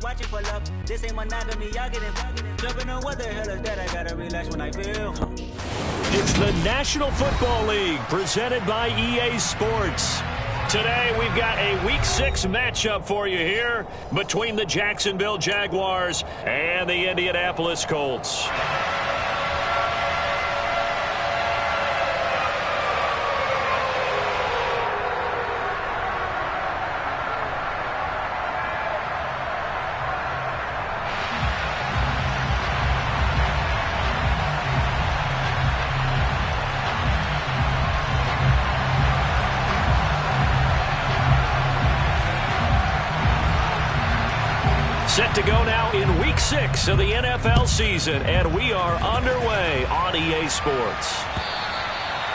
watching for love. This ain't monogamy, y'all getting jumping on what the hell is that? I gotta relax when I feel. It's the National Football League presented by EA Sports. Today we've got a Week 6 matchup for you here between the Jacksonville Jaguars and the Indianapolis Colts. Set to go now in Week 6 of the NFL season, and we are underway on EA Sports.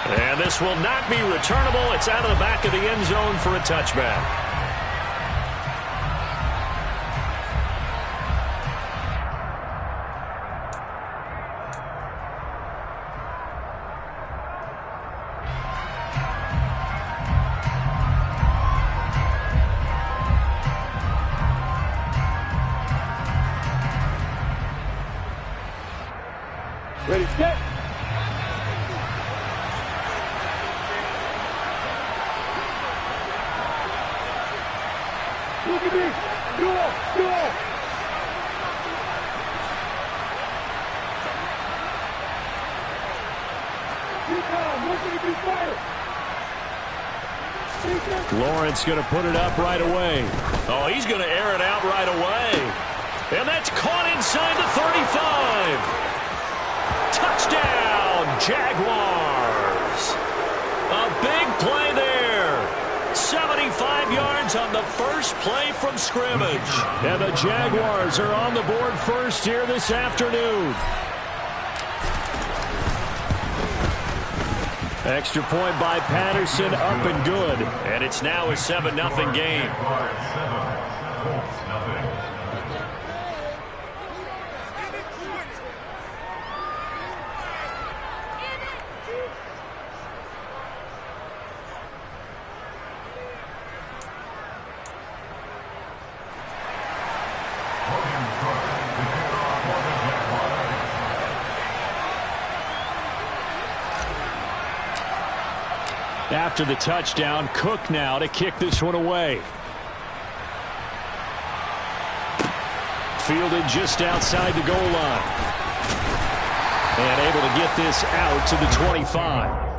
And this will not be returnable. It's out of the back of the end zone for a touchback. Ready, set. Look at me. Go. Lawrence going to put it up right away. Oh, he's going to air it out right away. And that's caught inside the 35. Touchdown, Jaguars. A big play there. 75 yards on the first play from scrimmage. And the Jaguars are on the board first here this afternoon. Extra point by Patterson, up and good. And it's now a 7-0 game. After the touchdown, Cook now to kick this one away. Fielded just outside the goal line. And able to get this out to the 25.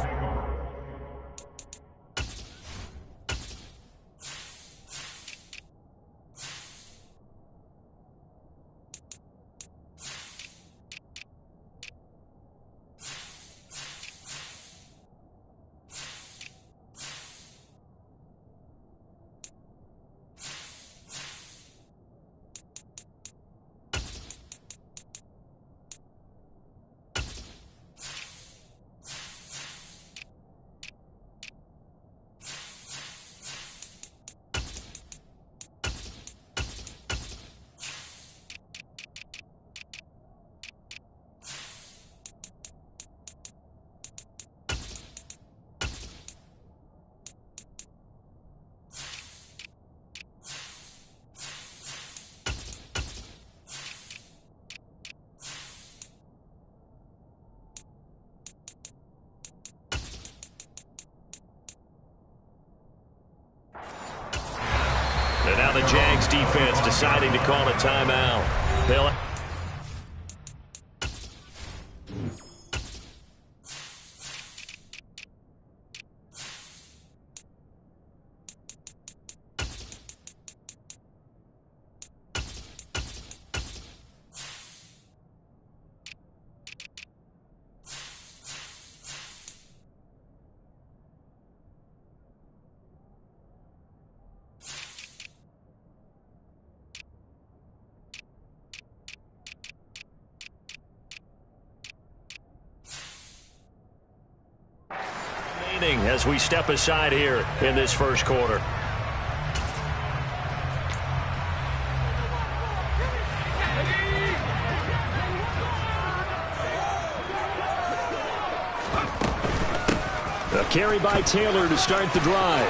And now the Jags defense deciding to call a timeout. They'll as we step aside here in this first quarter. A carry by Taylor to start the drive.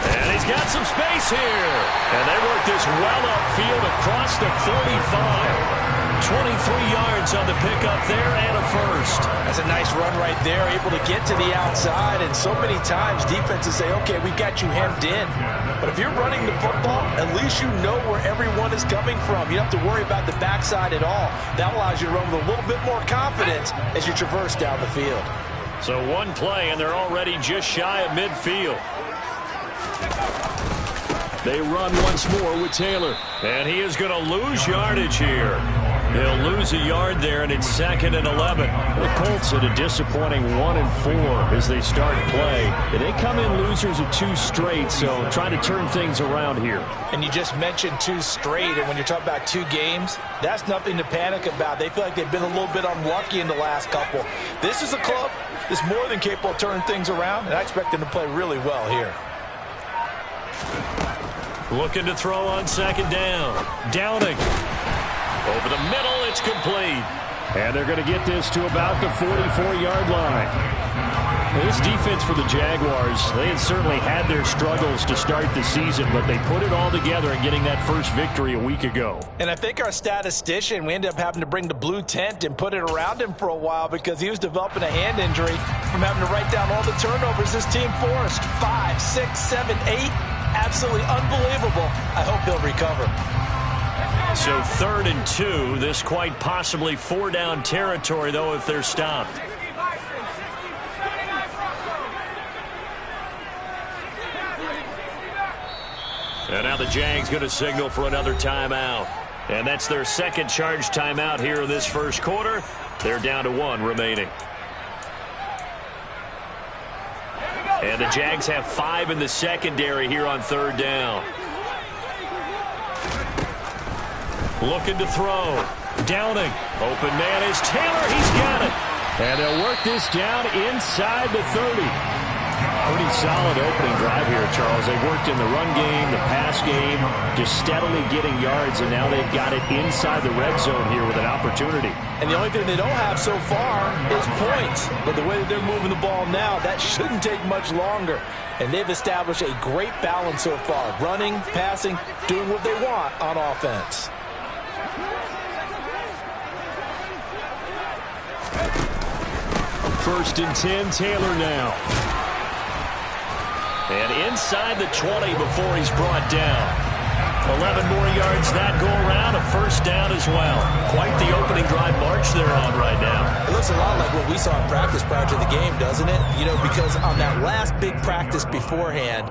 And he's got some space here. And they work this well upfield across across the 45. 23 yards on the pickup there and a first. That's a nice run right there, able to get to the outside. And so many times defenses say, okay, we got you hemmed in. But if you're running the football, at least you know where everyone is coming from. You don't have to worry about the backside at all. That allows you to run with a little bit more confidence as you traverse down the field. So one play, and they're already just shy of midfield. They run once more with Taylor. And he is going to lose yardage here. He'll lose a yard there, and it's 2nd and 11. The Colts at a disappointing 1-4 as they start play. They come in losers of 2 straight, so trying to turn things around here. And you just mentioned 2 straight, and when you're talking about 2 games, that's nothing to panic about. They feel like they've been a little bit unlucky in the last couple. This is a club that's more than capable of turning things around, and I expect them to play really well here. Looking to throw on 2nd down. Downing. Over the middle, it's complete. And they're going to get this to about the 44-yard line. This defense for the Jaguars, they had certainly had their struggles to start the season, but they put it all together in getting that first victory a week ago. And I think our statistician, we ended up having to bring the blue tent and put it around him for a while because he was developing a hand injury from having to write down all the turnovers this team forced. 5, 6, 7, 8. Absolutely unbelievable. I hope he'll recover. So 3rd and 2. This quite possibly 4-down territory, though, if they're stopped. And now the Jags going to signal for another timeout. And that's their 2nd charge timeout here in this first quarter. They're down to 1 remaining. And the Jags have 5 in the secondary here on 3rd down. Looking to throw. Downing. Open man is Taylor. He's got it. And they'll work this down inside the 30. Pretty solid opening drive here, Charles. They've worked in the run game, the pass game, just steadily getting yards, and now they've got it inside the red zone here with an opportunity. And the only thing they don't have so far is points. But the way that they're moving the ball now, that shouldn't take much longer. And they've established a great balance so far. Running, passing, doing what they want on offense. First and 10, Taylor now. And inside the 20 before he's brought down. 11 more yards that go around, a first down as well. Quite the opening drive march they're on right now. It looks a lot like what we saw in practice prior to the game, doesn't it? You know, because on that last big practice beforehand,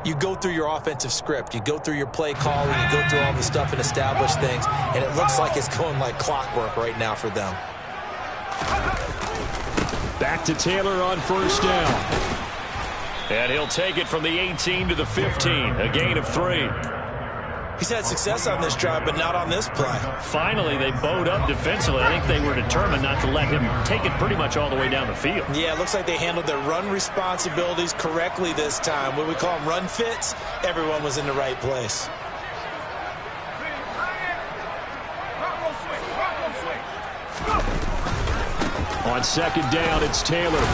you go through your offensive script. You go through your play calling. You go through all the stuff and establish things. And it looks like it's going like clockwork right now for them. Back to Taylor on first down. And he'll take it from the 18 to the 15, a gain of 3. He's had success on this drive, but not on this play. Finally, they bowed up defensively. I think they were determined not to let him take it pretty much all the way down the field. Yeah, it looks like they handled their run responsibilities correctly this time. What we call them run fits, everyone was in the right place. On second down, it's Taylor.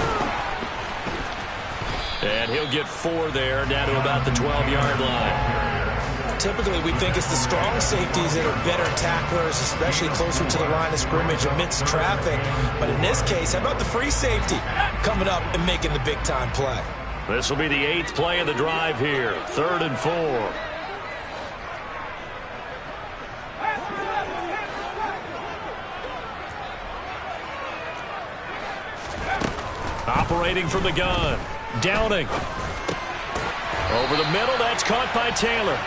And he'll get 4 there, down to about the 12-yard line. Typically, we think it's the strong safeties that are better tacklers, especially closer to the line of scrimmage amidst traffic. But in this case, how about the free safety coming up and making the big-time play? This will be the 8th play of the drive here, 3rd and 4. Operating from the gun. Downing. Over the middle, that's caught by Taylor.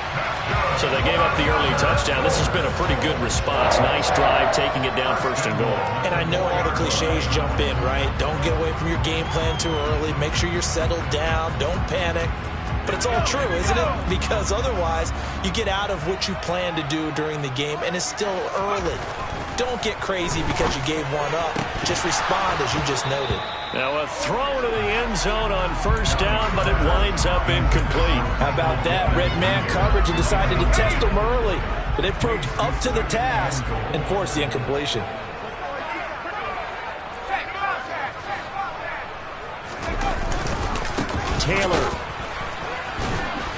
So they gave up the early touchdown. This has been a pretty good response. Nice drive, taking it down 1st and goal. And I know all the cliches jump in, right? Don't get away from your game plan too early. Make sure you're settled down. Don't panic. But it's all true, isn't it? Because otherwise, you get out of what you plan to do during the game, and it's still early. Don't get crazy because you gave one up. Just respond as you just noted. Now a throw to the end zone on first down, but it winds up incomplete. How about that? Red man coverage and decided to test them early. But they approached up to the task and forced the incompletion. Taylor.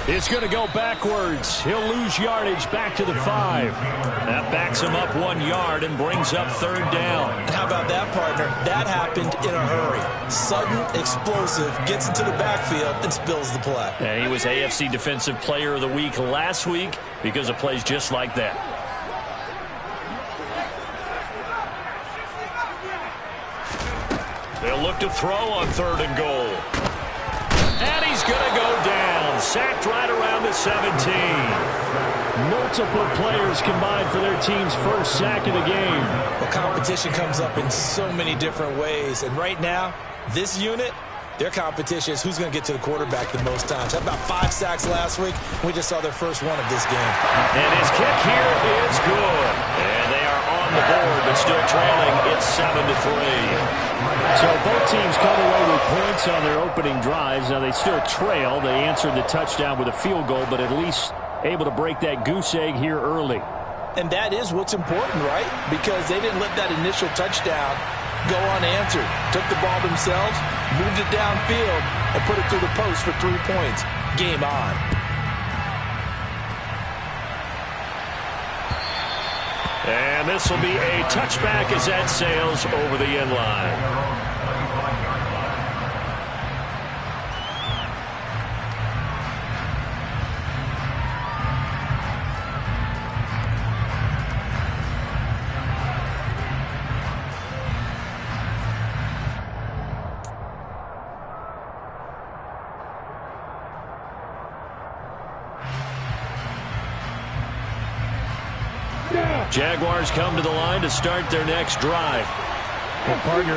It's going to go backwards. He'll lose yardage back to the 5. That backs him up 1 yard and brings up 3rd down. How about that, partner? That happened in a hurry. Sudden, explosive, gets into the backfield and spills the play. And he was AFC Defensive Player of the Week last week because of plays just like that. They'll look to throw on 3rd and goal. And he's going to go down. Sacked right around the 17. Multiple players combined for their team's first sack of the game. Well, competition comes up in so many different ways. And right now, this unit, their competition is who's going to get to the quarterback the most times. Had about 5 sacks last week. We just saw their first one of this game. And his kick here is good. And they are on the board, but still trailing. It's 7-3. So both teams come away with points on their opening drives. Now they still trail. They answered the touchdown with a field goal, but at least able to break that goose egg here early. And that is what's important, right? Because they didn't let that initial touchdown go unanswered. Took the ball themselves, moved it downfield, and put it through the post for 3 points. Game on. And this will be a touchback as that sails over the end line. Jaguars come to the line to start their next drive. Well, partner,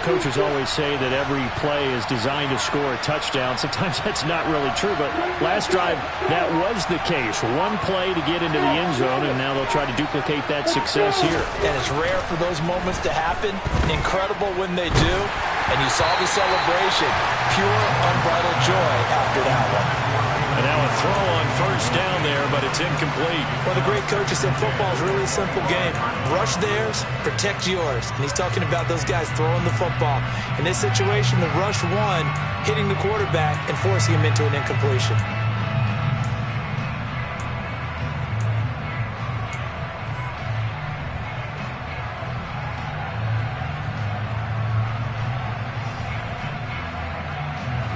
coaches always say that every play is designed to score a touchdown. Sometimes that's not really true, but last drive, that was the case. One play to get into the end zone, and now they'll try to duplicate that success here. And it's rare for those moments to happen. Incredible when they do. And you saw the celebration. Pure, unbridled joy after that one. And now a throw on first down there, but it's incomplete. Well, the great coaches said football is really a simple game. Rush theirs, protect yours. And he's talking about those guys throwing the football. In this situation, the rush one, hitting the quarterback and forcing him into an incompletion.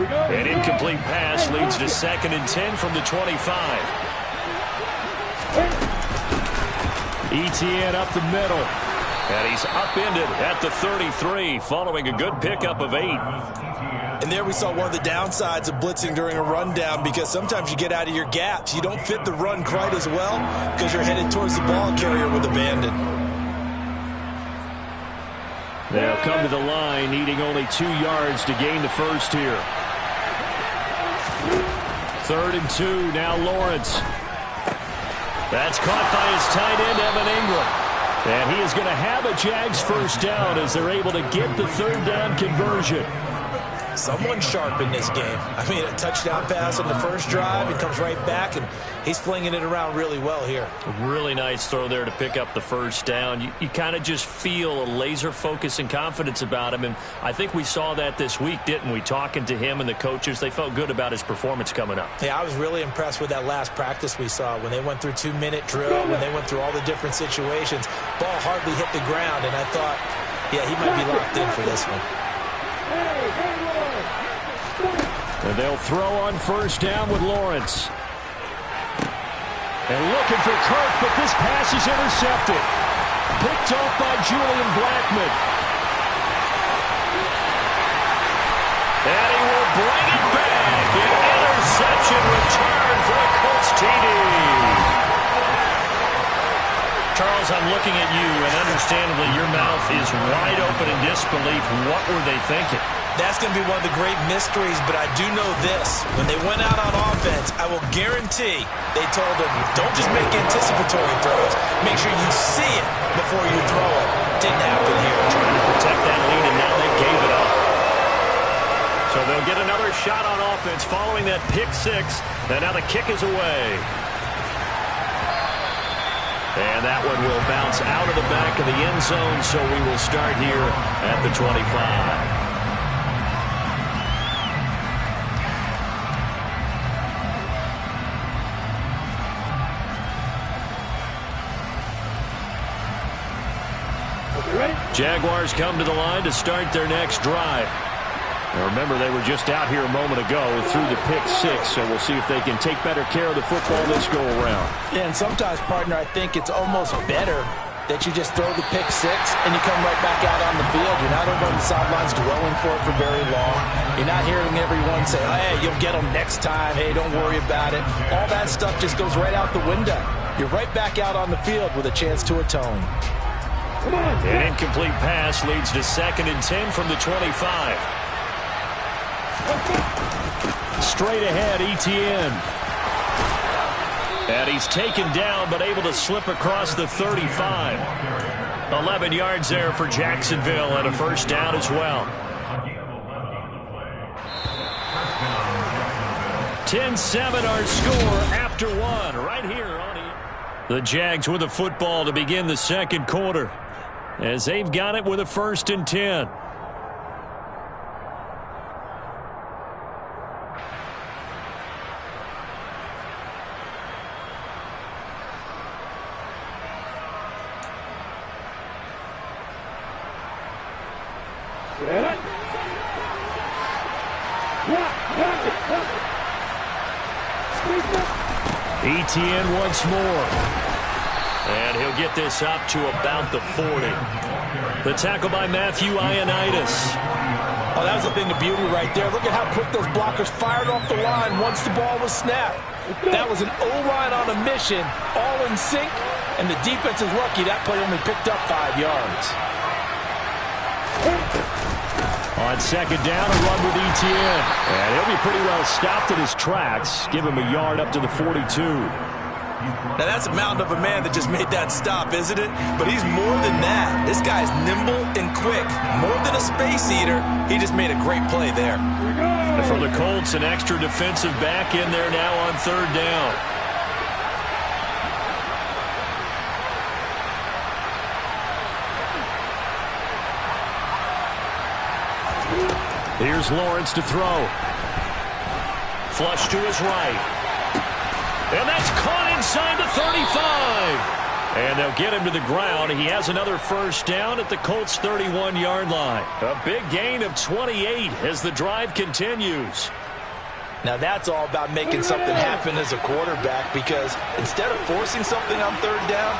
An incomplete pass leads to 2nd and 10 from the 25. Etienne up the middle. And he's upended at the 33 following a good pickup of 8. And there we saw one of the downsides of blitzing during a rundown, because sometimes you get out of your gaps. You don't fit the run quite as well because you're headed towards the ball carrier with abandon. They'll come to the line needing only 2 yards to gain the first here. 3rd and 2, now Lawrence. That's caught by his tight end, Evan Ingram. And he is going to have a Jags first down as they're able to get the 3rd down conversion. Someone sharp in this game. I mean, a touchdown pass on the first drive. He comes right back, and he's flinging it around really well here. A really nice throw there to pick up the first down. You kind of just feel a laser focus and confidence about him, and I think we saw that this week, didn't we? Talking to him and the coaches, they felt good about his performance coming up. Yeah, I was really impressed with that last practice we saw when they went through 2-minute drill, when they went through all the different situations. Ball hardly hit the ground, and I thought, yeah, he might be locked in for this one. And they'll throw on first down with Lawrence. And looking for Kirk, but this pass is intercepted. Picked off by Julian Blackmon. And he will bring it back. An interception return for a Colts TD. Charles, I'm looking at you, and understandably your mouth is wide open in disbelief. What were they thinking? That's going to be one of the great mysteries, but I do know this. When they went out on offense, I will guarantee they told them, don't just make anticipatory throws. Make sure you see it before you throw it. Didn't happen here. Trying to protect that lead, and now they gave it up. So they'll get another shot on offense following that pick 6, and now the kick is away. And that one will bounce out of the back of the end zone, so we will start here at the 25. Jaguars come to the line to start their next drive. Now remember, they were just out here a moment ago through the pick six, so we'll see if they can take better care of the football this go-around. Yeah, and sometimes, partner, I think it's almost better that you just throw the pick six and you come right back out on the field. You're not over on the sidelines dwelling for it for very long. You're not hearing everyone say, oh, hey, you'll get them next time. Hey, don't worry about it. All that stuff just goes right out the window. You're right back out on the field with a chance to atone. An incomplete pass leads to 2nd and 10 from the 25. Straight ahead, Etienne. And he's taken down, but able to slip across the 35. 11 yards there for Jacksonville, and a first down as well. 10-7 our score after one, right here on the Jags with the football to begin the second quarter, as they've got it with a 1st and 10. Etienne once more. And he'll get this up to about the 40. The tackle by Matthew Ioannidis. Oh, that was a thing of beauty right there. Look at how quick those blockers fired off the line once the ball was snapped. That was an O-line on a mission, all in sync, and the defense is lucky that play only picked up 5 yards. On 2nd down, a run with Etienne. And he'll be pretty well stopped in his tracks. Give him a yard up to the 42. Now, that's a mountain of a man that just made that stop, isn't it? But he's more than that. This guy's nimble and quick. More than a space eater, he just made a great play there. And for the Colts, an extra defensive back in there now on 3rd down. Here's Lawrence to throw. Flush to his right. And that's caught inside the 35. And they'll get him to the ground. He has another first down at the Colts' 31-yard line. A big gain of 28 as the drive continues. Now that's all about making something happen as a quarterback, because instead of forcing something on 3rd down,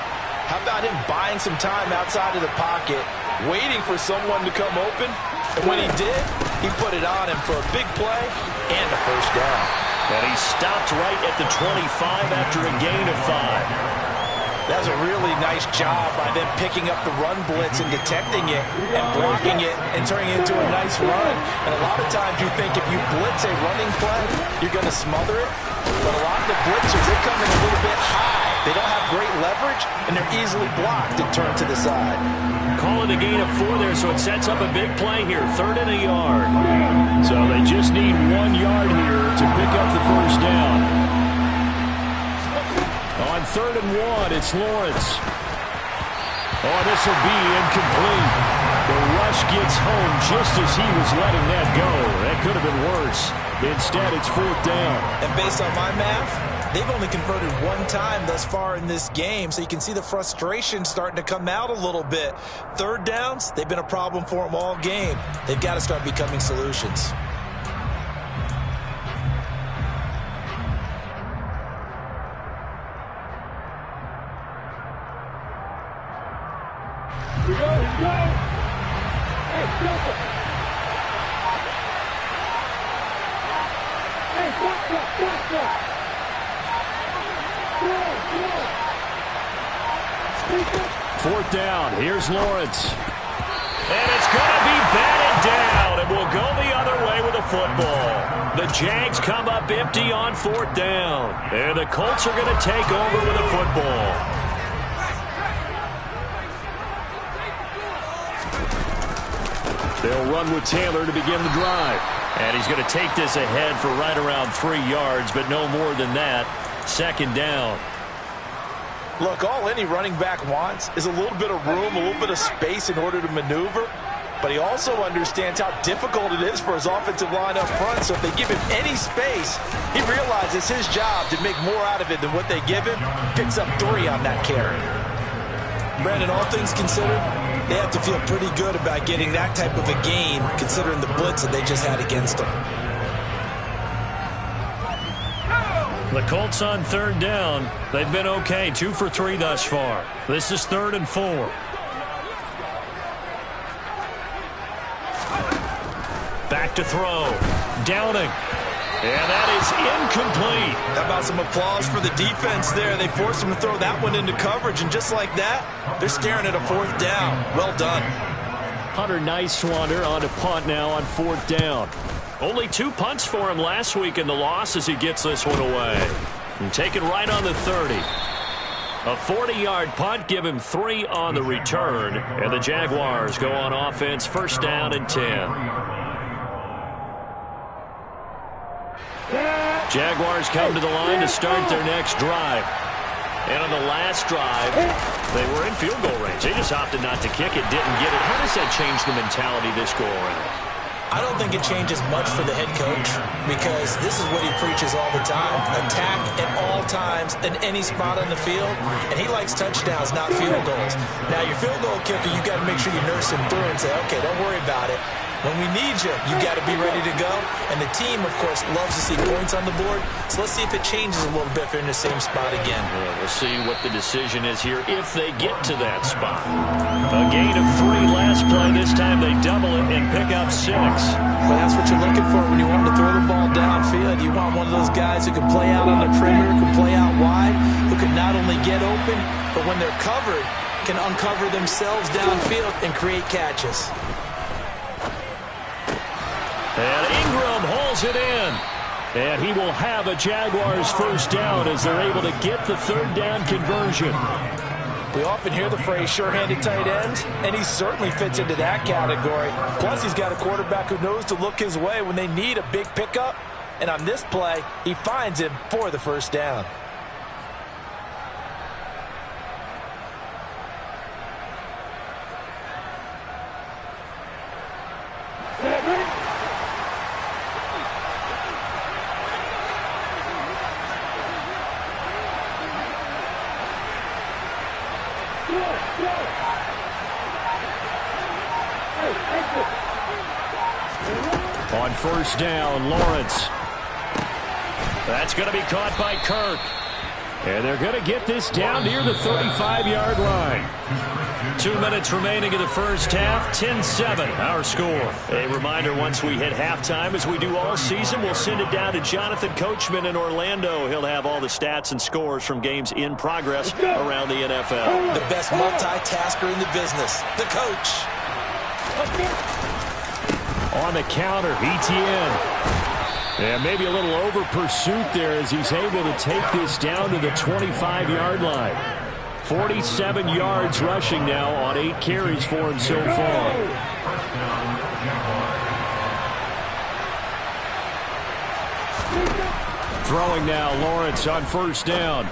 how about him buying some time outside of the pocket, waiting for someone to come open? And when he did, he put it on him for a big play and a first down. And he stopped right at the 25 after a gain of 5. That's a really nice job by them picking up the run blitz and detecting it and blocking it and turning it into a nice run. And a lot of times you think if you blitz a running play, you're going to smother it. But a lot of the blitzers, they come in a little bit high. They don't have great leverage, and they're easily blocked and turned to the side. Call it a gain of 4 there, so it sets up a big play here. 3rd and a yard. So they just need 1 yard here to pick up the first down. On 3rd and 1, it's Lawrence. Oh, this will be incomplete. The rush gets home just as he was letting that go. That could have been worse. Instead, it's 4th down. And based on my math, they've only converted 1 time thus far in this game, so you can see the frustration starting to come out a little bit. 3rd downs, they've been a problem for them all game. They've got to start becoming solutions. Here we go, here we go. Hey, stop. Hey, stop. 4th down. Here's Lawrence. And it's going to be batted down. And we'll go the other way with the football. The Jags come up empty on 4th down. And the Colts are going to take over with the football. They'll run with Taylor to begin the drive. And he's going to take this ahead for right around 3 yards, but no more than that. 2nd down. Look, all any running back wants is a little bit of room, a little bit of space in order to maneuver. But he also understands how difficult it is for his offensive line up front. So if they give him any space, he realizes his job to make more out of it than what they give him. Picks up 3 on that carry. Brandon, all things considered, they have to feel pretty good about getting that type of a gain, considering the blitz that they just had against them. The Colts on third down. They've been okay, 2 for 3 thus far. This is 3rd and 4. Back to throw. Downing. And that is incomplete. How about some applause for the defense there? They forced him to throw that one into coverage, and just like that, they're staring at a 4th down. Well done. Hunter Nicewander on a punt now on 4th down. Only 2 punts for him last week in the loss as he gets this one away. And taken right on the 30. A 40-yard punt, give him 3 on the return. And the Jaguars go on offense, 1st down and 10. Jaguars come to the line to start their next drive. And on the last drive, they were in field goal range. They just opted not to kick it, didn't get it. How does that change the mentality this go around? I don't think it changes much for the head coach because this is what he preaches all the time. Attack at all times in any spot on the field, and he likes touchdowns, not field goals. Now, your field goal kicker, you got to make sure you nurse him through and say, okay, don't worry about it. When we need you, you got to be ready to go. And the team, of course, loves to see points on the board. So let's see if it changes a little bit if they're in the same spot again. Well, we'll see what the decision is here if they get to that spot. A gain of 3 last play. This time they double it and pick up 6. But that's what you're looking for when you want to throw the ball downfield. You want one of those guys who can play out on the perimeter, can play out wide, who can not only get open, but when they're covered, can uncover themselves downfield and create catches. And Ingram hauls it in. And he will have a Jaguars 1st down as they're able to get the 3rd down conversion. We often hear the phrase sure-handed tight ends, and he certainly fits into that category. Plus, he's got a quarterback who knows to look his way when they need a big pickup. And on this play, he finds him for the 1st down. On 1st down, Lawrence. That's going to be caught by Kirk. And they're going to get this down near the 35-yard line. 2 minutes remaining in the 1st half, 10-7, our score. A reminder, once we hit halftime, as we do all season, we'll send it down to Jonathan Coachman in Orlando. He'll have all the stats and scores from games in progress around the NFL. The best multitasker in the business, the coach. On the counter, Etienne. And maybe a little over pursuit there as he's able to take this down to the 25-yard line. 47 yards rushing now on 8 carries for him so far. Throwing now, Lawrence on 1st down.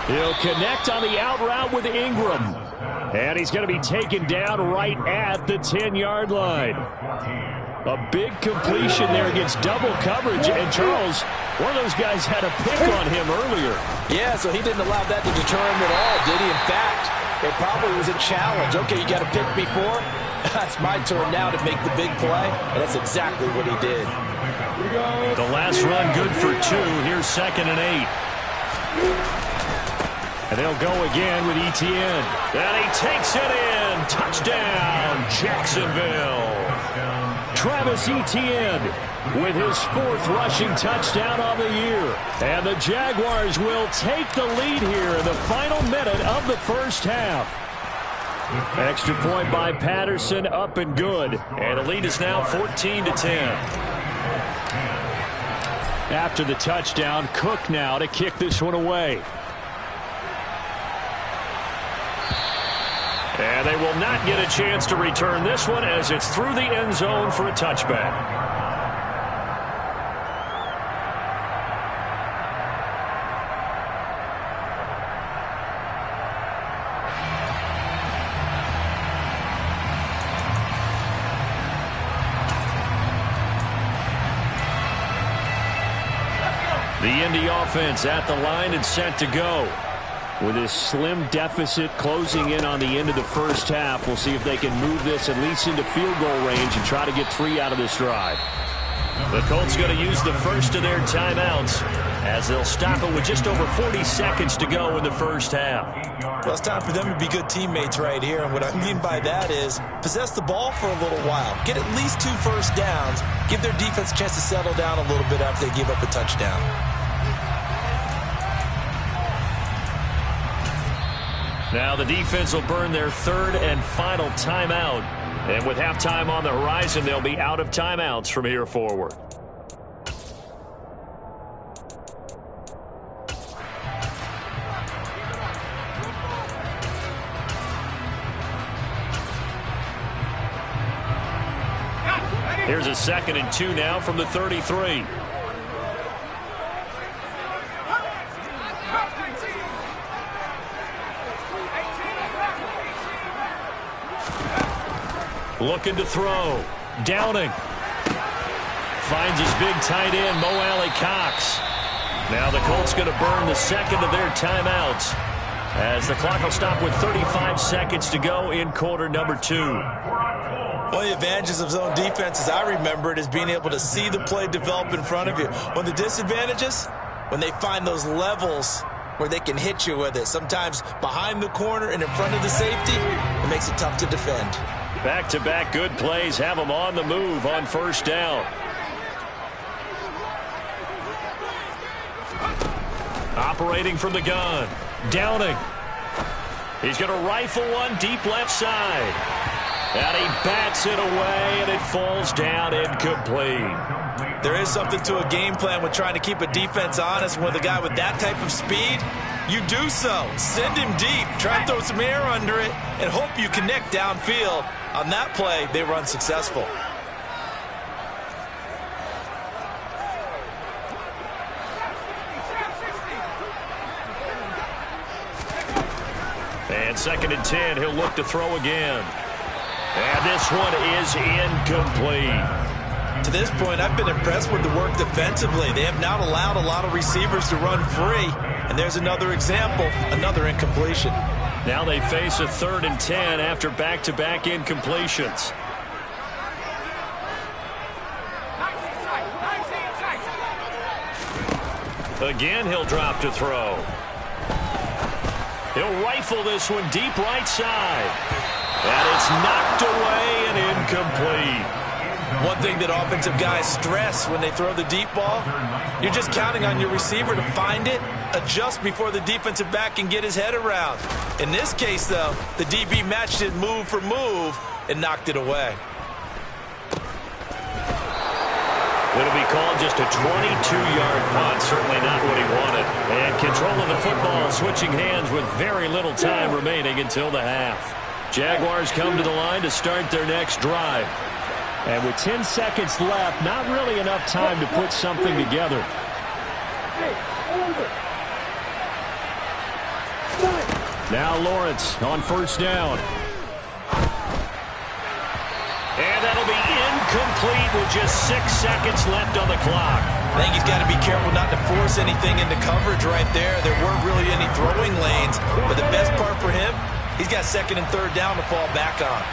He'll connect on the out route with Ingram. And he's going to be taken down right at the 10-yard line. A big completion there against double coverage. And Charles, one of those guys had a pick on him earlier. Yeah, so he didn't allow that to deter him at all, did he? In fact, it probably was a challenge. Okay, you got a pick before. That's my turn now to make the big play. And that's exactly what he did. The last run good for 2. Here's 2nd and 8. And they'll go again with Etienne. And he takes it in. Touchdown, Jacksonville. Travis Etienne with his 4th rushing touchdown of the year. And the Jaguars will take the lead here in the final minute of the 1st half. Extra point by Patterson, up and good. And the lead is now 14-10. After the touchdown, Cook now to kick this one away. And they will not get a chance to return this one as it's through the end zone for a touchback. The Indy offense at the line and set to go. With this slim deficit closing in on the end of the first half, we'll see if they can move this at least into field goal range and try to get 3 out of this drive. The Colts going to use the first of their timeouts as they'll stop it with just over 40 seconds to go in the first half. Well, it's time for them to be good teammates right here. And what I mean by that is possess the ball for a little while. Get at least 2 first downs. Give their defense a chance to settle down a little bit after they give up a touchdown. Now the defense will burn their 3rd and final timeout. And with halftime on the horizon, they'll be out of timeouts from here forward. Here's a 2nd and 2 now from the 33. Looking to throw. Downing. Finds his big tight end, Mo Alley-Cox. Now the Colts going to burn the 2nd of their timeouts as the clock will stop with 35 seconds to go in quarter number 2. One of the advantages of zone defense, as I remember it, is being able to see the play develop in front of you. One of the disadvantages, when they find those levels where they can hit you with it, sometimes behind the corner and in front of the safety, it makes it tough to defend. Back-to-back good plays have them on the move on first down. Operating from the gun. Downing. He's going to rifle one deep left side. And he bats it away, and it falls down incomplete. There is something to a game plan with trying to keep a defense honest. With a guy with that type of speed, you do so. Send him deep. Try and throw some air under it and hope you connect downfield. On that play, they were unsuccessful. And 2nd and 10, he'll look to throw again. And this one is incomplete. To this point, I've been impressed with the work defensively. They have not allowed a lot of receivers to run free. And there's another example, another incompletion. Now they face a 3rd and 10 after back-to-back incompletions. Again, he'll drop to throw. He'll rifle this one deep right side. And it's knocked away and incomplete. One thing that offensive guys stress when they throw the deep ball, you're just counting on your receiver to find it, adjust before the defensive back can get his head around. In this case, though, the DB matched it move for move and knocked it away. It'll be called just a 22-yard punt, certainly not what he wanted. And control of the football switching hands with very little time remaining until the half. Jaguars come to the line to start their next drive. And with 10 seconds left, not really enough time to put something together. Now Lawrence on first down. And that'll be incomplete with just 6 seconds left on the clock. I think he's got to be careful not to force anything into coverage right there. There weren't really any throwing lanes. But the best part for him, he's got 2nd and 3rd down to fall back on.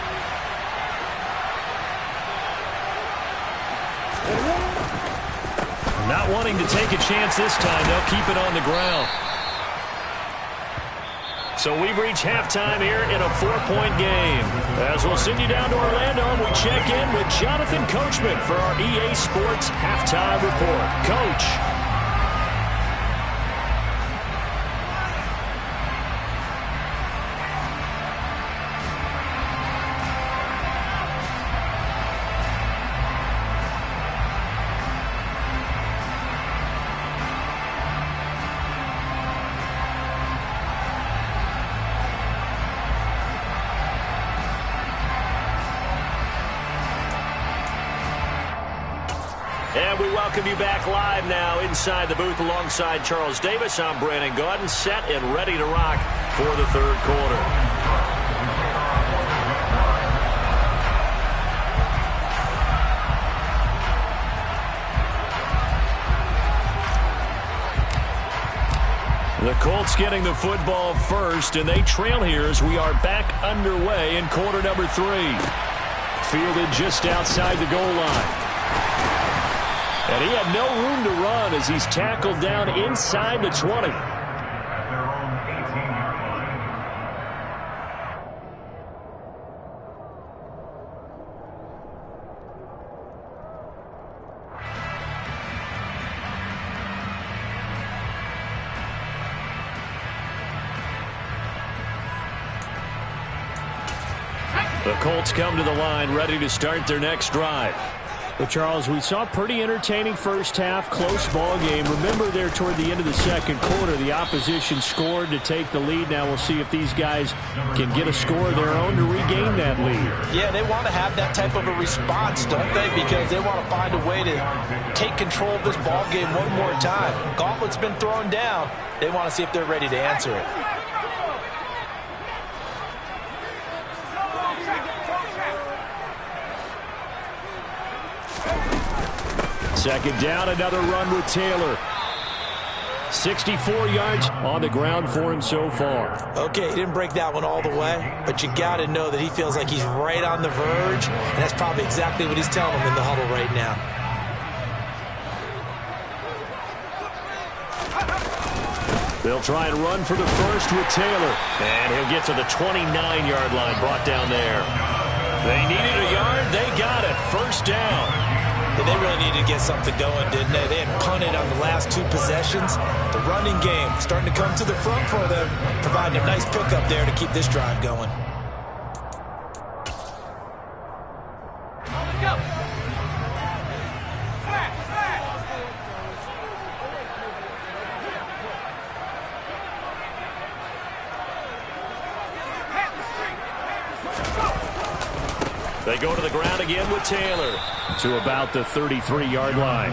Not wanting to take a chance this time, they'll keep it on the ground. So we've reached halftime here in a 4-point game. As we'll send you down to Orlando, and we check in with Jonathan Coachman for our EA Sports Halftime Report. Coach. And we welcome you back live now inside the booth alongside Charles Davis. I'm Brandon Gaudin, set and ready to rock for the 3rd quarter. The Colts getting the football first, and they trail here as we are back underway in quarter number 3. Fielded just outside the goal line. And he had no room to run as he's tackled down inside the 20. The Colts come to the line, ready to start their next drive. Well, Charles, we saw a pretty entertaining first half, close ball game. Remember there toward the end of the second quarter, the opposition scored to take the lead. Now we'll see if these guys can get a score of their own to regain that lead. Yeah, they want to have that type of a response, don't they? Because they want to find a way to take control of this ball game one more time. Gauntlet's been thrown down. They want to see if they're ready to answer it. Second down, another run with Taylor. 64 yards on the ground for him so far. Okay, he didn't break that one all the way, but you got to know that he feels like he's right on the verge, and that's probably exactly what he's telling him in the huddle right now. They'll try and run for the first with Taylor. And he'll get to the 29-yard line, brought down there. They needed a yard. They got it. First down. They really needed to get something going, didn't they? They had punted on the last 2 possessions. The running game starting to come to the front for them, providing a nice pickup there to keep this drive going. They go to the ground again with Taylor to about the 33-yard line.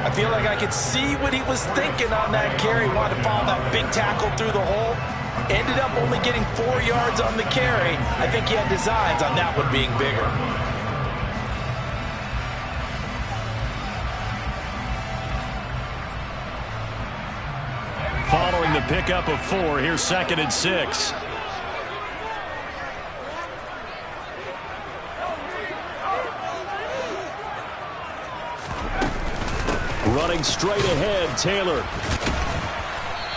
I feel like I could see what he was thinking on that carry. Wanted to follow that big tackle through the hole. Ended up only getting 4 yards on the carry. I think he had designs on that one being bigger. Following the pickup of 4, here's 2nd and 6. Running straight ahead, Taylor.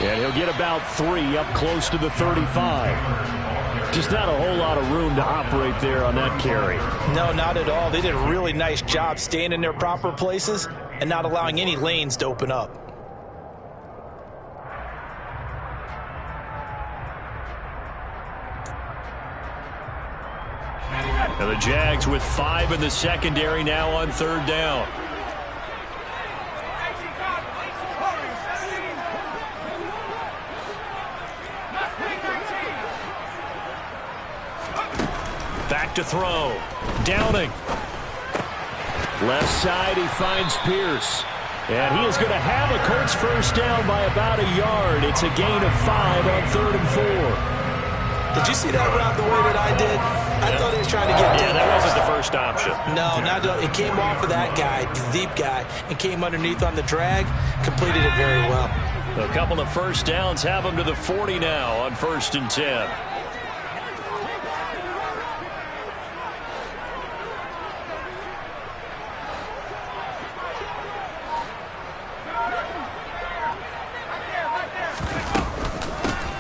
And he'll get about 3 up close to the 35. Just not a whole lot of room to operate there on that carry. No, not at all. They did a really nice job staying in their proper places and not allowing any lanes to open up. And the Jags with 5 in the secondary now on 3rd down. Back to throw. Downing. Left side, he finds Pierce. And he is going to have a Colts first down by about a yard. It's a gain of 5 on 3rd and 4. Did you see that route the way that I did? I thought he was trying to get Yeah, that wasn't the first option. No, it came off of that guy, the deep guy, and came underneath on the drag. Completed it very well. A couple of first downs have him to the 40 now on 1st and 10.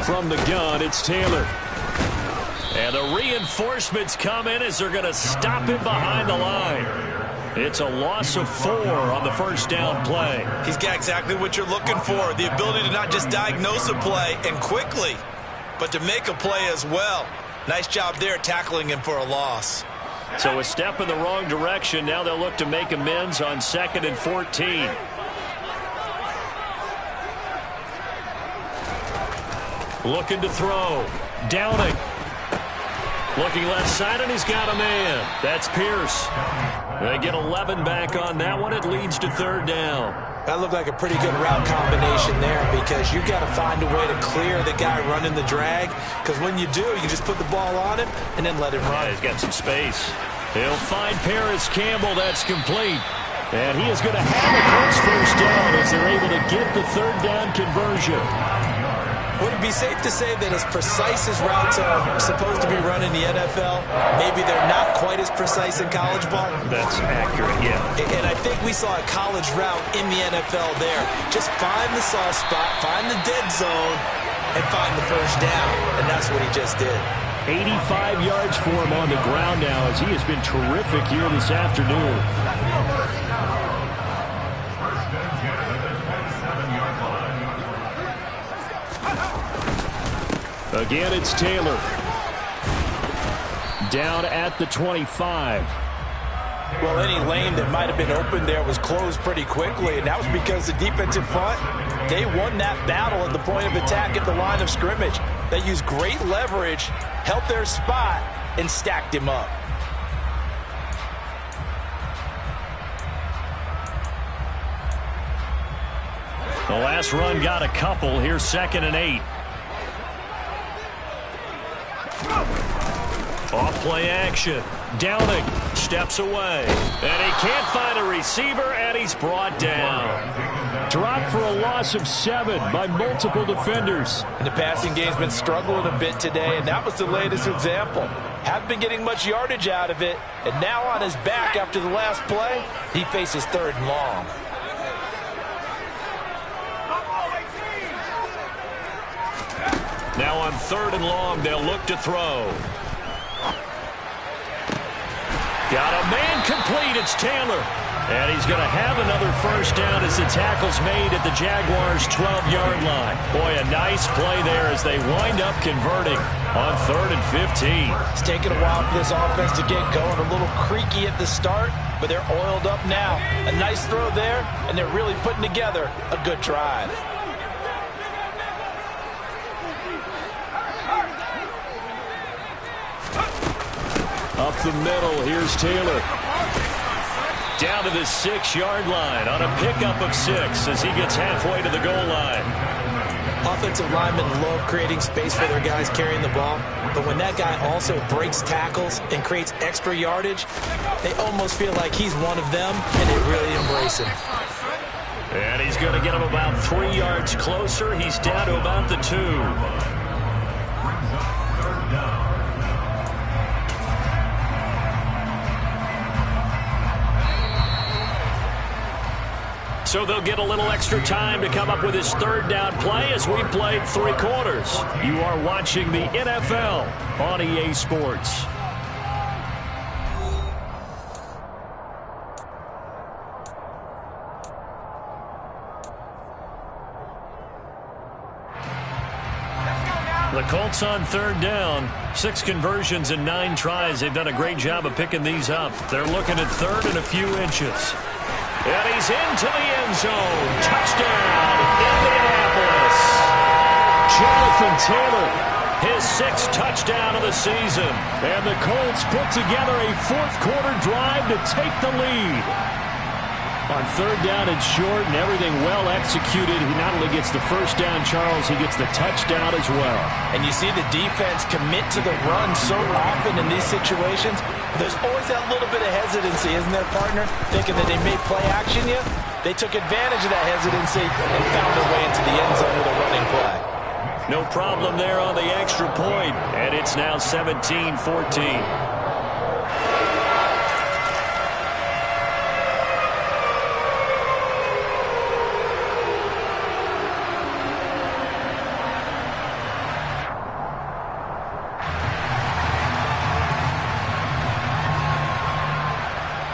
From the gun, it's Taylor. And the reinforcements come in as they're going to stop him behind the line. It's a loss of 4 on the first down play. He's got exactly what you're looking for, the ability to not just diagnose a play and quickly, but to make a play as well. Nice job there tackling him for a loss. So a step in the wrong direction. Now they'll look to make amends on 2nd and 14. Looking to throw. Downing. Looking left side, and he's got a man. That's Pierce. They get 11 back on that one. It leads to 3rd down. That looked like a pretty good route combination there because you've got to find a way to clear the guy running the drag, because when you do, you can just put the ball on him and then let him run. Yeah, he's got some space. He'll find Paris Campbell. That's complete. And he is going to have a Colts first down as they're able to get the 3rd down conversion. Would it be safe to say that as precise as routes are supposed to be run in the NFL, maybe they're not quite as precise in college ball? That's accurate, yeah. And I think we saw a college route in the NFL there. Just find the soft spot, find the dead zone, and find the first down. And that's what he just did. 85 yards for him on the ground now as he has been terrific here this afternoon. Again, it's Taylor. Down at the 25. Well, any lane that might have been open there was closed pretty quickly, and that was because the defensive front, they won that battle at the point of attack at the line of scrimmage. They used great leverage, held their spot, and stacked him up. The last run got a couple. Here's 2nd and 8. Off play action. Downing steps away. And he can't find a receiver, and he's brought down. Dropped for a loss of 7 by multiple defenders. And the passing game's been struggling a bit today, and that was the latest example. Haven't been getting much yardage out of it, and now on his back after the last play, he faces 3rd and long. Now on 3rd and long, they'll look to throw. Got a man complete. It's Taylor. And he's going to have another first down as the tackle's made at the Jaguars' 12-yard line. Boy, a nice play there as they wind up converting on 3rd and 15. It's taken a while for this offense to get going. A little creaky at the start, but they're oiled up now. A nice throw there, and they're really putting together a good drive. Up the middle, here's Taylor. Down to the 6-yard line on a pickup of 6 as he gets halfway to the goal line. Offensive linemen love creating space for their guys carrying the ball, but when that guy also breaks tackles and creates extra yardage, they almost feel like he's one of them, and they really embrace him. And he's going to get him about 3 yards closer. He's down to about the 2. So they'll get a little extra time to come up with his 3rd down play as we played 3 quarters. You are watching the NFL on EA Sports. The Colts on 3rd down. 6 conversions and 9 tries. They've done a great job of picking these up. They're looking at 3rd and a few inches. And he's into the end zone. Touchdown, Indianapolis. Jonathan Taylor. His 6th touchdown of the season. And the Colts put together a 4th-quarter drive to take the lead. On 3rd down and short and everything well executed, he not only gets the first down, Charles, he gets the touchdown as well. And you see the defense commit to the run so often in these situations. There's always that little bit of hesitancy, isn't there, partner? Thinking that they may play action you. They took advantage of that hesitancy and found their way into the end zone with a running play. No problem there on the extra point, and it's now 17-14.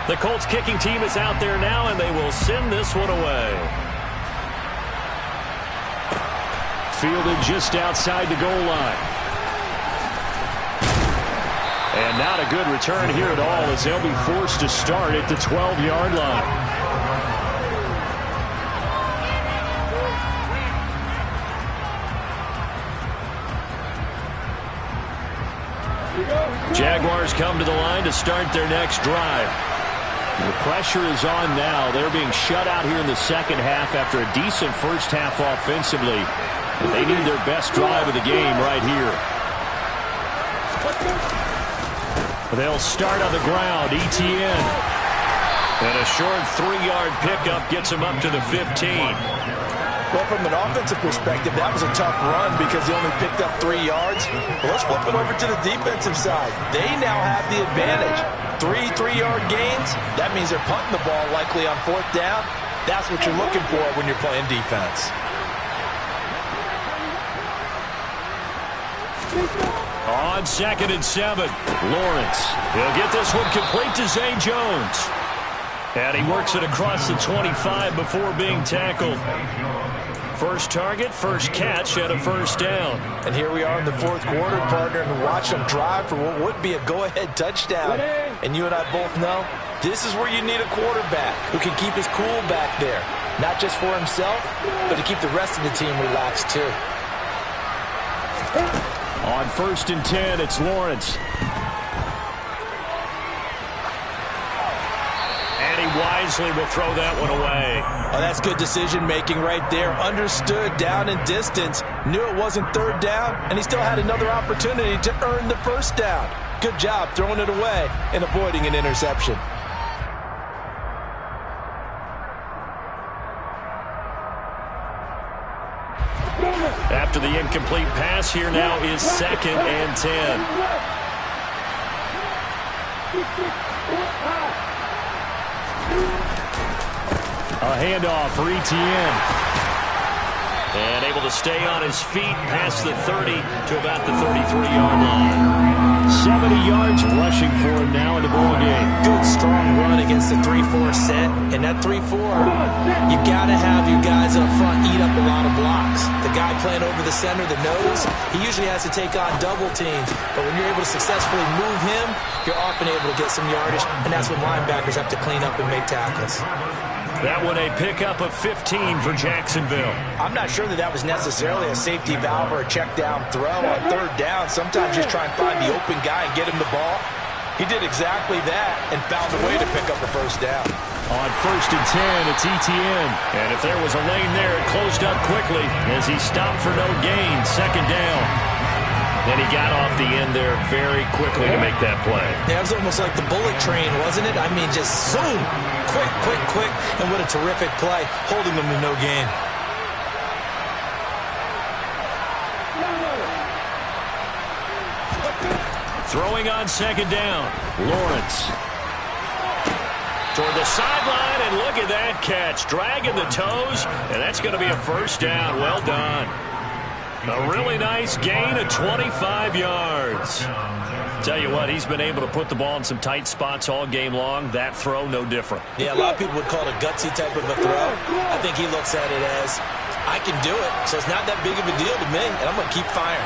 The Colts kicking team is out there now, and they will send this one away. Fielded just outside the goal line. And not a good return here at all as they'll be forced to start at the 12-yard line. Jaguars come to the line to start their next drive. The pressure is on now. They're being shut out here in the second half after a decent first half offensively. But they need their best drive of the game right here. They'll start on the ground. Etienne. And a short 3-yard pickup gets him up to the 15. Well, from an offensive perspective, that was a tough run because he only picked up 3 yards. But let's flip it over to the defensive side. They now have the advantage. 3 3-yard gains, that means they're punting the ball likely on 4th down. That's what you're looking for when you're playing defense. On 2nd and 7, Lawrence. He'll get this one complete to Zay Jones. And he works it across the 25 before being tackled. First target, first catch, and a first down. And here we are in the 4th quarter, partner, and watch them drive for what would be a go-ahead touchdown. And you and I both know this is where you need a quarterback who can keep his cool back there. Not just for himself, but to keep the rest of the team relaxed too. On 1st and 10, it's Lawrence. And he wisely will throw that one away. Oh, that's good decision-making right there. Understood down and distance. Knew it wasn't 3rd down, and he still had another opportunity to earn the 1st down. Good job throwing it away and avoiding an interception. After the incomplete pass, here now is 2nd and 10. A handoff for Etienne. And able to stay on his feet past the 30 to about the 33-yard line. 70 yards rushing for him now in the ballgame. Good, strong run against the 3-4 set. And that 3-4, you've got to have your guys up front eat up a lot of blocks. The guy playing over the center, the nose, he usually has to take on double teams. But when you're able to successfully move him, you're often able to get some yardage. And that's when linebackers have to clean up and make tackles. That one a pickup of 15 for Jacksonville. I'm not sure that was necessarily a safety valve or a check down throw on 3rd down. Sometimes just try and find the open guy and get him the ball. He did exactly that and found a way to pick up a 1st down. On 1st and 10, it's Etienne. And if there was a lane there, it closed up quickly as he stopped for no gain. 2nd down. And he got off the end there very quickly to make that play. Yeah, it was almost like the bullet train, wasn't it? I mean, just zoom. Quick, quick, quick. And what a terrific play, holding them to no gain. Throwing on 2nd down, Lawrence. Toward the sideline, and look at that catch. Dragging the toes, and that's going to be a 1st down. Well done. A really nice gain of 25 yards. Tell you what, he's been able to put the ball in some tight spots all game long. That throw, no different. Yeah, a lot of people would call it a gutsy type of a throw. I think he looks at it as, I can do it, so it's not that big of a deal to me, and I'm going to keep firing.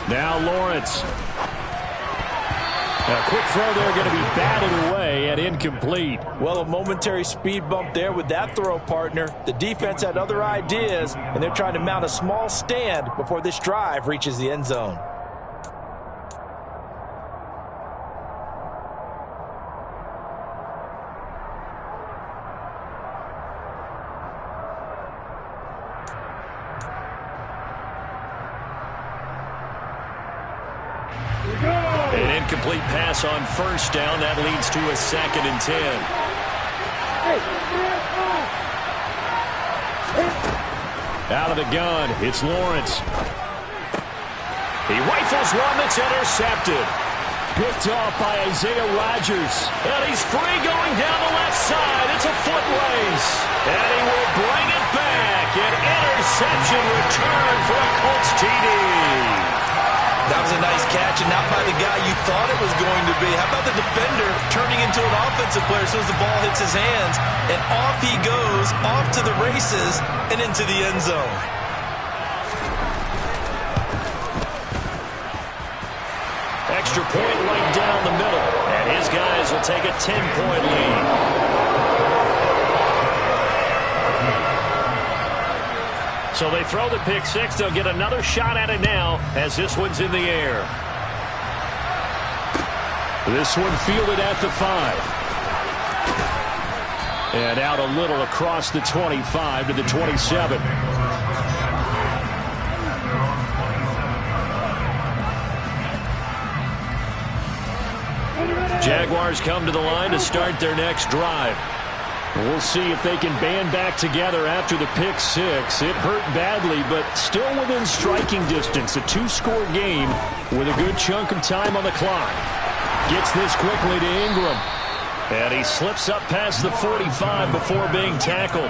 Now Lawrence. A quick throw there, going to be batted away and incomplete. Well, a momentary speed bump there with that throw, partner. The defense had other ideas, and they're trying to mount a small stand before this drive reaches the end zone. An incomplete pass on 1st down. That leads to a 2nd and 10. Out of the gun, it's Lawrence. He rifles one that's intercepted. Picked off by Isaiah Rodgers. And he's free going down the left side. It's a foot race. And he will bring it back. An interception return for a Colts TD. That was a nice catch, and not by the guy you thought it was going to be. How about the defender turning into an offensive player as soon as the ball hits his hands? And off he goes, off to the races, and into the end zone. Extra point right down the middle. And his guys will take a 10-point lead. So they throw the pick six. They'll get another shot at it now as this one's in the air. This one fielded at the 5. And out a little across the 25 to the 27. Jaguars come to the line to start their next drive. We'll see if they can band back together after the pick six. It hurt badly, but still within striking distance. A two-score game with a good chunk of time on the clock. Gets this quickly to Ingram. And he slips up past the 45 before being tackled.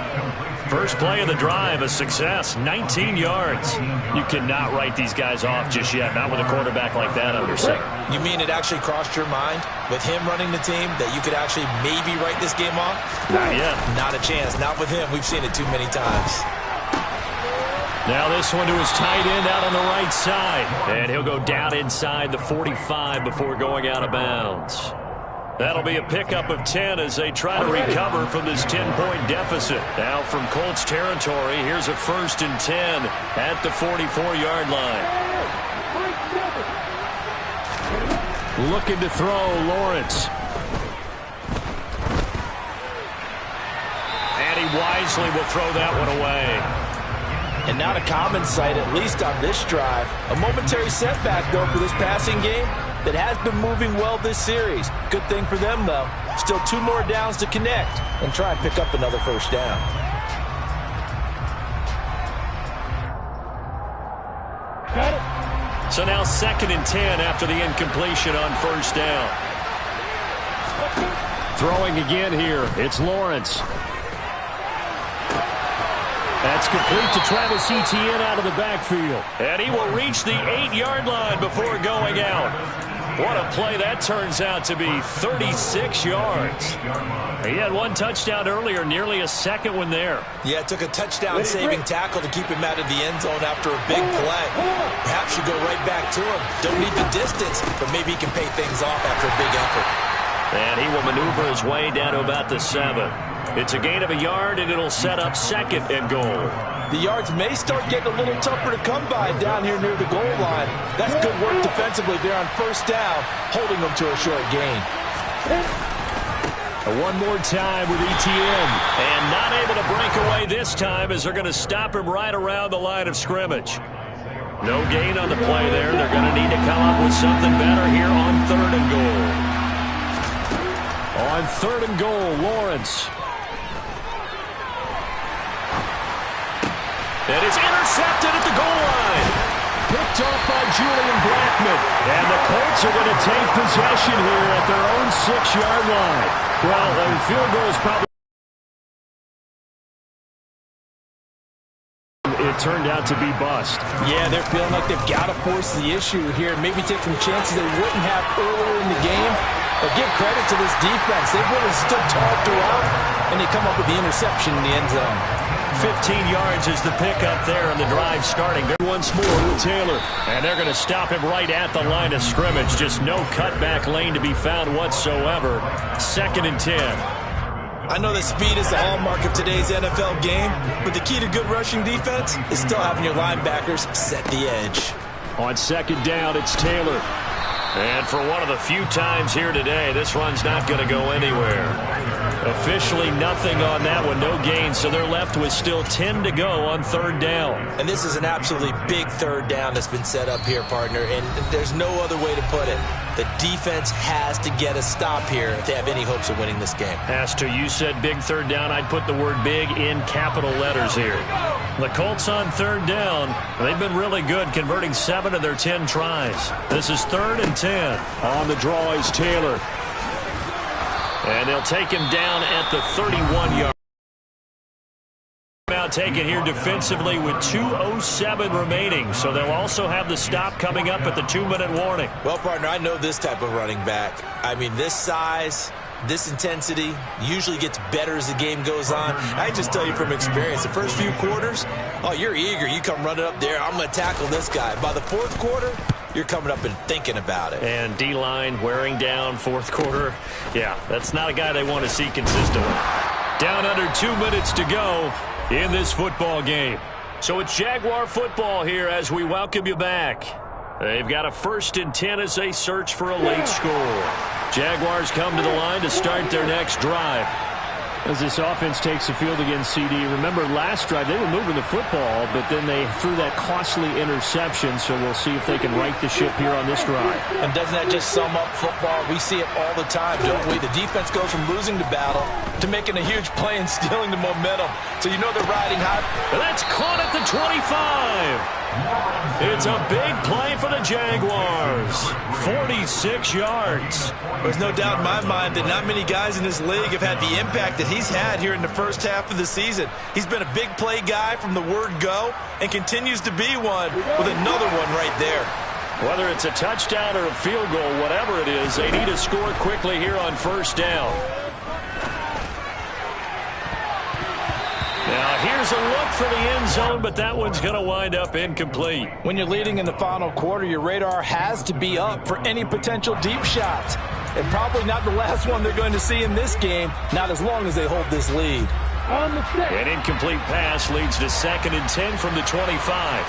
First play of the drive, a success, 19 yards. You cannot write these guys off just yet, not with a quarterback like that under center. You mean it actually crossed your mind with him running the team that you could actually maybe write this game off? Not yet. Not a chance. Not with him. We've seen it too many times. Now this one to his tight end out on the right side. And he'll go down inside the 45 before going out of bounds. That'll be a pickup of 10 as they try to recover from this 10-point deficit. Now from Colts territory, here's a 1st and 10 at the 44-yard line. Looking to throw, Lawrence. And he wisely will throw that one away. And not a common sight, at least on this drive. A momentary setback, though, for this passing game that has been moving well this series. Good thing for them, though. Still 2 more downs to connect and try and pick up another first down. So now 2nd and 10 after the incompletion on first down. Throwing again here. It's Lawrence. That's complete to Travis Etienne out of the backfield. And he will reach the 8-yard line before going out. What a play that turns out to be, 36 yards. He had 1 touchdown earlier, nearly a second one there. Yeah, it took a touchdown-saving tackle to keep him out of the end zone after a big play. Perhaps you go right back to him. Don't need the distance, but maybe he can pay things off after a big effort. And he will maneuver his way down to about the 7. It's a gain of a yard, and it'll set up 2nd and goal. The yards may start getting a little tougher to come by down here near the goal line. That's good work defensively there on first down, holding them to a short gain. One more time with Etienne. And not able to break away this time as they're going to stop him right around the line of scrimmage. No gain on the play there. They're going to need to come up with something better here on 3rd and goal. On 3rd and goal, Lawrence. It is intercepted at the goal line. Picked off by Julian Blackmon. And the Colts are going to take possession here at their own 6-yard line. Well, the field goal is probably... It turned out to be bust. Yeah, they're feeling like they've got to force the issue here. Maybe take some chances they wouldn't have earlier in the game. But give credit to this defense. They've really stood tall throughout, and they come up with the interception in the end zone. 15 yards is the pickup there, and the drive starting. Once more with Taylor. And they're going to stop him right at the line of scrimmage. Just no cutback lane to be found whatsoever. 2nd and 10. I know that speed is the hallmark of today's NFL game, but the key to good rushing defense is still having your linebackers set the edge. On 2nd down, it's Taylor. And for one of the few times here today, this run's not going to go anywhere. Officially nothing on that one, no gain, so they're left with still 10 to go on 3rd down. And this is an absolutely big 3rd down that's been set up here, partner, and there's no other way to put it. The defense has to get a stop here if they have any hopes of winning this game. Has to. You said big 3rd down. I'd put the word big in capital letters here. The Colts on 3rd down. They've been really good, converting 7 of their 10 tries. This is 3rd and 10. On the draw is Taylor. And they'll take him down at the 31-yard. Now taken here defensively with 2:07 remaining, so they'll also have the stop coming up at the 2-minute warning. Well, partner, I know this type of running back. I mean, this size, this intensity usually gets better as the game goes on. I just tell you from experience, the first few quarters, oh, you're eager. You come running up there, I'm going to tackle this guy. By the 4th quarter, you're coming up and thinking about it. And D-line wearing down 4th quarter. Yeah, that's not a guy they want to see consistently. Down under 2 minutes to go in this football game. So it's Jaguar football here as we welcome you back. They've got a 1st and 10 as they search for a late score. Jaguars come to the line to start their next drive. As this offense takes the field against CD. Remember, last drive, they were moving the football, but then they threw that costly interception, so we'll see if they can right the ship here on this drive. And doesn't that just sum up football? We see it all the time, don't we? The defense goes from losing the battle to making a huge play and stealing the momentum. So you know they're riding high. That's caught at the 25. It's a big play for the Jaguars. 46 yards. There's no doubt in my mind that not many guys in this league have had the impact that he's had here in the first half of the season. He's been a big play guy from the word go and continues to be one with another one right there. Whether it's a touchdown or a field goal, whatever it is, they need to score quickly here on first down. Now, here's a look for the end zone, but that one's going to wind up incomplete. When you're leading in the final quarter, your radar has to be up for any potential deep shots. And probably not the last one they're going to see in this game, not as long as they hold this lead. An incomplete pass leads to 2nd and 10 from the 25.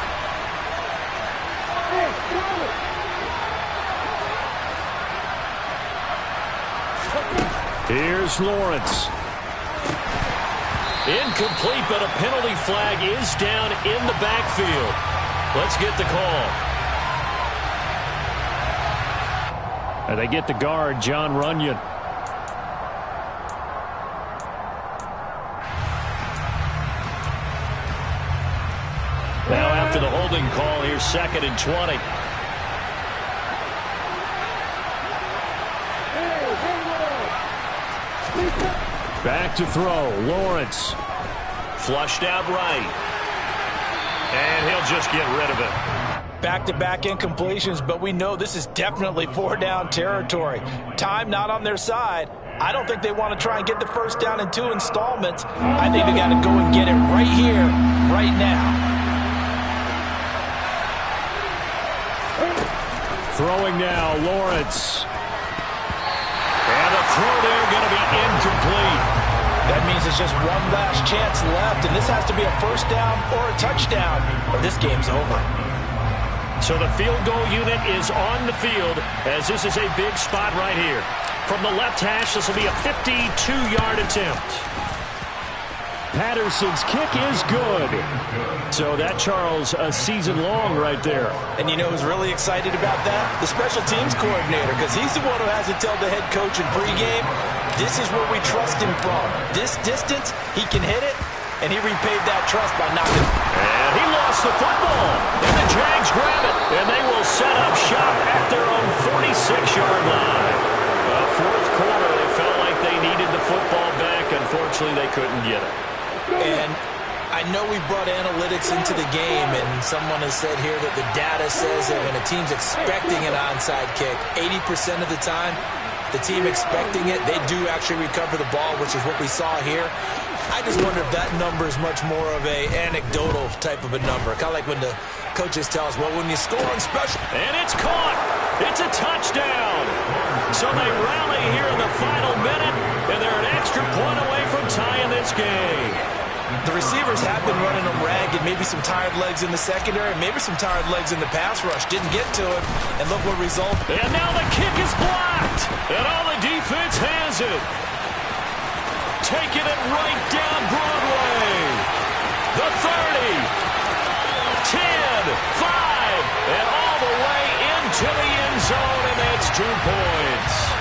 Here's Lawrence. Incomplete, but a penalty flag is down in the backfield. Let's get the call. And they get the guard, John Runyon. Now after the holding call, here's 2nd and 20. Back to throw, Lawrence. Flushed out right. And he'll just get rid of it. Back-to-back incompletions, but we know this is definitely 4-down territory. Time not on their side. I don't think they want to try and get the first down in 2 installments. I think they got to go and get it right here, right now. Throwing now, Lawrence. And the throw there going to be incomplete. That means it's just one last chance left, and this has to be a first down or a touchdown, or this game's over. So the field goal unit is on the field, as this is a big spot right here. From the left hash, this will be a 52-yard attempt. Patterson's kick is good. So that, Charles, a season long right there. And you know who's really excited about that? The special teams coordinator, because he's the one who has to tell the head coach in pregame, this is where we trust him from. This distance, he can hit it, and he repaid that trust by knocking it. And he lost the football, and the Jags grab it, and they will set up shop at their own 46-yard line. Fourth quarter, they felt like they needed the football back. Unfortunately, they couldn't get it. And I know we brought analytics into the game, and someone has said here that the data says that when a team's expecting an onside kick, 80% of the time, the team expecting it, they do actually recover the ball, which is what we saw here. I just wonder if that number is much more of a anecdotal type of a number. Kind of like when the coaches tell us, well, when you score on special. And it's caught. It's a touchdown. So they rally here in the final minute, and they're an extra point away from tying this game. The receivers have been running them ragged. Maybe some tired legs in the secondary, maybe some tired legs in the pass rush. Didn't get to it, and look what result. And now the kick is blocked, and all the defense has it. Taking it right down Broadway. The 30, 10, 5, and all the way into the end zone, and that's 2 points.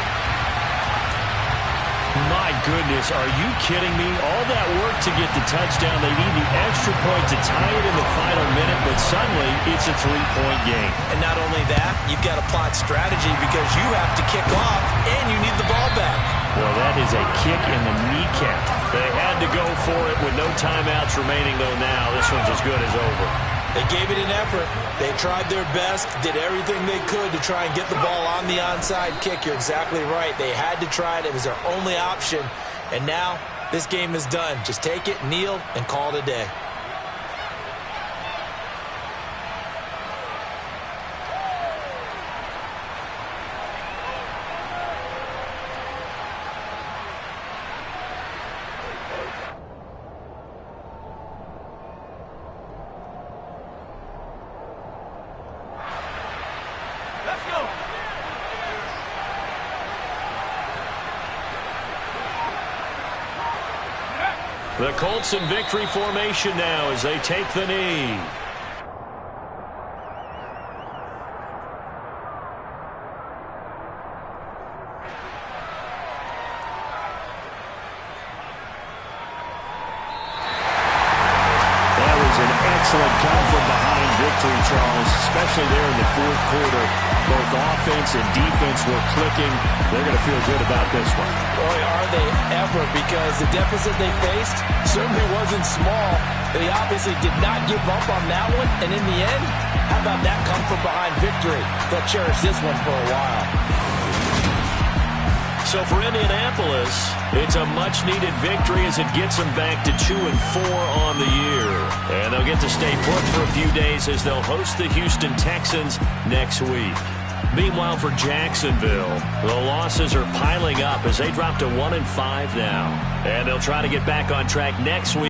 My goodness, are you kidding me? All that work to get the touchdown. They need the extra point to tie it in the final minute, but suddenly it's a 3-point game. And not only that, you've got to plot strategy because you have to kick off and you need the ball back. Well, that is a kick in the kneecap. They had to go for it with no timeouts remaining, though now. This one's as good as over. They gave it an effort. They tried their best, did everything they could to try and get the ball on the onside kick. You're exactly right. They had to try it. It was their only option. And now this game is done. Just take it, kneel, and call it a day. The Colts in victory formation now as they take the knee. Excellent come from behind victory, Charles, especially there in the fourth quarter. Both offense and defense were clicking. They're going to feel good about this one. Boy, are they ever, because the deficit they faced certainly wasn't small. They obviously did not give up on that one, and in the end, how about that come from behind victory? They'll cherish this one for a while. So for Indianapolis, it's a much-needed victory as it gets them back to 2-4 on the year. And they'll get to stay put for a few days as they'll host the Houston Texans next week. Meanwhile, for Jacksonville, the losses are piling up as they drop to 1-5 now. And they'll try to get back on track next week.